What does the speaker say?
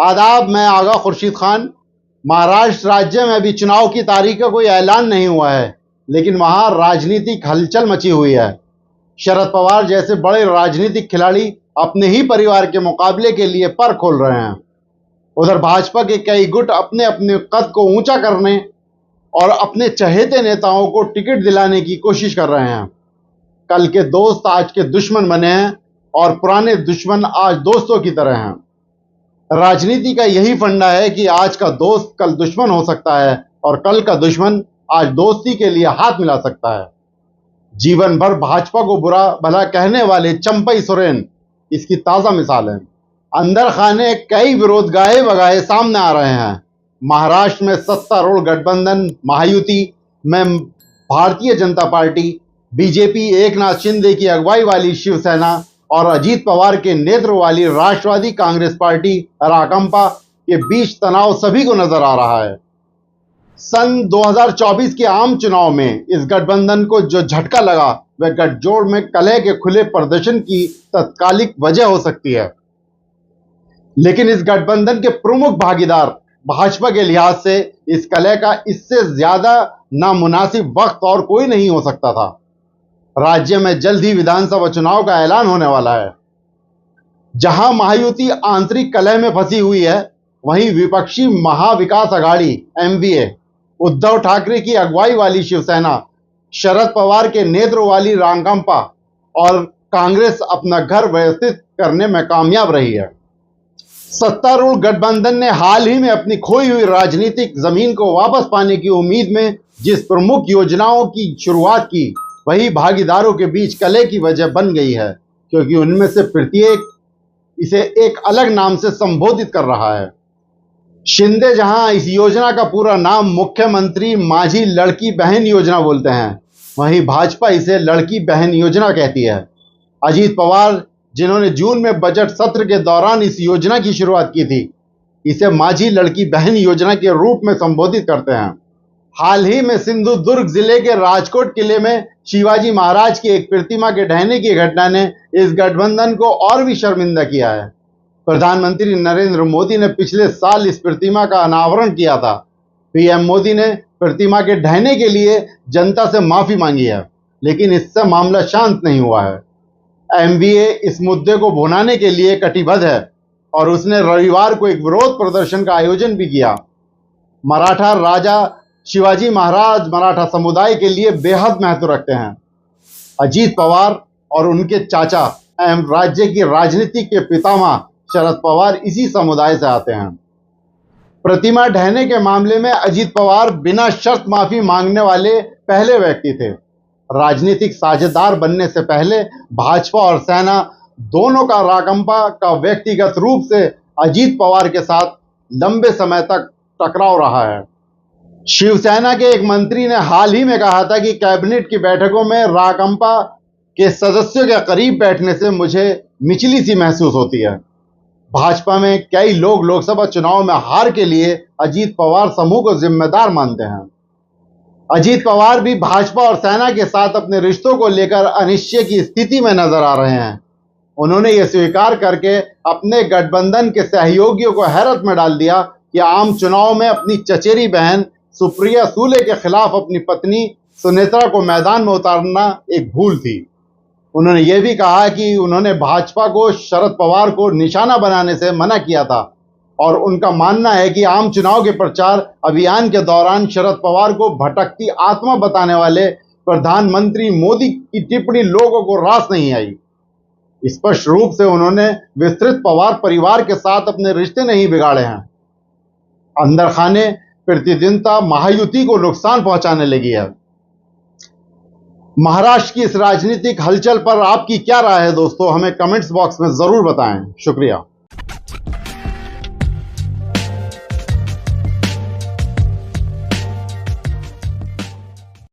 आदाब, मैं आगा खुर्शीद खान। महाराष्ट्र राज्य में अभी चुनाव की तारीख का कोई ऐलान नहीं हुआ है, लेकिन वहां राजनीतिक हलचल मची हुई है। शरद पवार जैसे बड़े राजनीतिक खिलाड़ी अपने ही परिवार के मुकाबले के लिए पर खोल रहे हैं। उधर भाजपा के कई गुट अपने अपने कद को ऊंचा करने और अपने चहेते नेताओं को टिकट दिलाने की कोशिश कर रहे हैं। कल के दोस्त आज के दुश्मन बने हैं और पुराने दुश्मन आज दोस्तों की तरह हैं। राजनीति का यही फंडा है कि आज का दोस्त कल दुश्मन हो सकता है और कल का दुश्मन आज दोस्ती के लिए हाथ मिला सकता है। जीवन भर भाजपा को बुरा भला कहने वाले चंपई सोरेन इसकी ताजा मिसाल है। अंदर खाने कई विरोध गाए बगाए सामने आ रहे हैं। महाराष्ट्र में सत्तारूढ़ गठबंधन महायुति में भारतीय जनता पार्टी, बीजेपी, एकनाथ शिंदे की अगुवाई वाली शिवसेना और अजीत पवार के नेतृत्व वाली राष्ट्रवादी कांग्रेस पार्टी राकांपा के बीच तनाव सभी को नजर आ रहा है। सन 2024 के आम चुनाव में इस गठबंधन को जो झटका लगा वह गठजोड़ में कलह के खुले प्रदर्शन की तत्कालिक वजह हो सकती है, लेकिन इस गठबंधन के प्रमुख भागीदार भाजपा के लिहाज से इस कलह का इससे ज्यादा नामुनासिब वक्त और कोई नहीं हो सकता था। राज्य में जल्द ही विधानसभा चुनाव का ऐलान होने वाला है। जहां महायुति आंतरिक कलह में फंसी हुई है, वहीं विपक्षी महाविकास अघाड़ी एमवीए, उद्धव ठाकरे की अगुवाई वाली शिवसेना, शरद पवार के नेतृत्व वाली राकांपा और कांग्रेस अपना घर व्यवस्थित करने में कामयाब रही है। सत्तारूढ़ गठबंधन ने हाल ही में अपनी खोई हुई राजनीतिक जमीन को वापस पाने की उम्मीद में जिस प्रमुख योजनाओं की शुरुआत की, वही भागीदारों के बीच कलह की वजह बन गई है, क्योंकि उनमें से प्रत्येक इसे एक अलग नाम से संबोधित कर रहा है। शिंदे जहां इस योजना का पूरा नाम मुख्यमंत्री माझी लड़की बहन योजना बोलते हैं, वहीं भाजपा इसे लड़की बहन योजना कहती है। अजीत पवार, जिन्होंने जून में बजट सत्र के दौरान इस योजना की शुरुआत की थी, इसे माझी लड़की बहन योजना के रूप में संबोधित करते हैं। हाल ही में सिंधुदुर्ग जिले के राजकोट किले में शिवाजी महाराज की एक प्रतिमा के ढहने की घटना ने इस गठबंधन को और भी शर्मिंदा किया है। प्रधानमंत्री नरेंद्र मोदी ने पिछले साल इस प्रतिमा का अनावरण किया था। पीएम मोदी ने प्रतिमा के ढहने के लिए जनता से माफी मांगी है, लेकिन इससे मामला शांत नहीं हुआ है। एमवीए इस मुद्दे को भुनाने के लिए कटिबद्ध है और उसने रविवार को एक विरोध प्रदर्शन का आयोजन भी किया। मराठा राजा शिवाजी महाराज मराठा समुदाय के लिए बेहद महत्व रखते हैं। अजीत पवार और उनके चाचा एवं राज्य की राजनीति के पितामह शरद पवार इसी समुदाय से आते हैं। प्रतिमा ढहने के मामले में अजीत पवार बिना शर्त माफी मांगने वाले पहले व्यक्ति थे। राजनीतिक साझेदार बनने से पहले भाजपा और सेना दोनों का राकांपा का व्यक्तिगत रूप से अजीत पवार के साथ लंबे समय तक टकराव रहा है। शिवसेना के एक मंत्री ने हाल ही में कहा था कि कैबिनेट की बैठकों में राकांपा के सदस्यों के करीब बैठने से मुझे मिचली सी महसूस होती है। भाजपा में कई लोग लोकसभा चुनाव में हार के लिए अजीत पवार समूह को जिम्मेदार मानते हैं। अजीत पवार भी भाजपा और सेना के साथ अपने रिश्तों को लेकर अनिश्चय की स्थिति में नजर आ रहे हैं। उन्होंने यह स्वीकार करके अपने गठबंधन के सहयोगियों को हैरत में डाल दिया कि आम चुनाव में अपनी चचेरी बहन सुप्रिया सूले के खिलाफ अपनी पत्नी सुनेत्रा को मैदान में उतारना एक भूल थी। उन्होंने यह भी कहा कि उन्होंने भाजपा को शरद पवार को निशाना बनाने से मना किया था और उनका मानना है कि आम चुनाव के प्रचार अभियान के दौरान शरद पवार को भटकती आत्मा बताने वाले प्रधानमंत्री मोदी की टिप्पणी लोगों को रास नहीं आई। स्पष्ट रूप से उन्होंने विस्तृत पवार परिवार के साथ अपने रिश्ते नहीं बिगाड़े हैं। अंदर खाने प्रतिद्वंद्विता महायुति को नुकसान पहुंचाने लगी है। महाराष्ट्र की इस राजनीतिक हलचल पर आपकी क्या राय है दोस्तों? हमें कमेंट्स बॉक्स में जरूर बताएं। शुक्रिया।